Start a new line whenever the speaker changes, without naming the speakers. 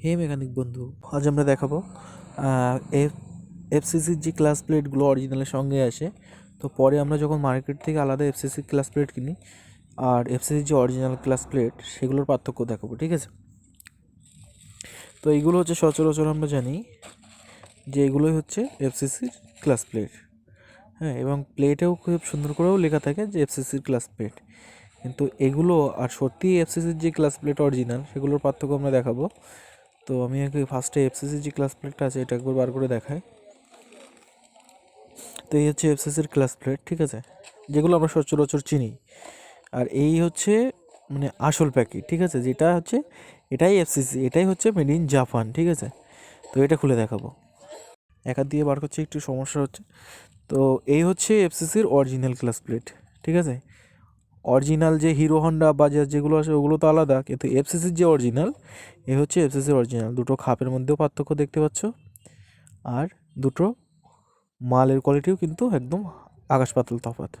হে mechanic বন্ধু, আজ আমরা দেখাবো এফ এফসিসির যে ক্লাস প্লেটগুলো অরিজিনালের সঙ্গে আসে। তো পরে আমরা যখন মার্কেট থেকে আলাদা এফসিসির ক্লাস প্লেট কিনি আর এফসিসির যে অরিজিনাল ক্লাস প্লেট সেগুলোর পার্থক্য দেখাবো, ঠিক আছে? তো এইগুলো হচ্ছে সচরাচর আমরা জানি যে এগুলোই হচ্ছে এফসিসির ক্লাস প্লেট। হ্যাঁ, এবং প্লেটেও খুব সুন্দর করেও লেখা থাকে যে এফসিসির ক্লাস প্লেট। কিন্তু এগুলো আর সত্যি এফসিসির যে ক্লাস প্লেট অরিজিনাল সেগুলোর পার্থক্য আমরা দেখাবো। তো আমি আগে ফার্স্টে এফসিসির যে ক্লাস প্লেটটা আছে এটা একবার বার করে দেখাই। তো এই হচ্ছে এফসিসির ক্লাস প্লেট, ঠিক আছে, যেগুলো আমরা সচরাচর চিনি। আর এই হচ্ছে মানে আসল প্যাকেট, ঠিক আছে, যেটা হচ্ছে এটাই এফসিসি, এটাই হচ্ছে মেড ইন জাপান, ঠিক আছে। তো এটা খুলে দেখাবো। এক হাত দিয়ে বার করছে, একটু সমস্যা হচ্ছে। তো এই হচ্ছে এফসিসির অরিজিনাল ক্লাস প্লেট, ঠিক আছে। অরিজিনাল যে হিরো হন্ডা বাজাজ যেগুলো আছে ওগুলো তো আলাদা, কিন্তু এফসিসির যে অরিজিনাল এ হচ্ছে এফসিসির অরিজিনাল। দুটো খাপের মধ্যেও পার্থক্য দেখতে পাচ্ছ, আর দুটো মালের কোয়ালিটিও কিন্তু একদম আকাশ পাতাল তফাৎ।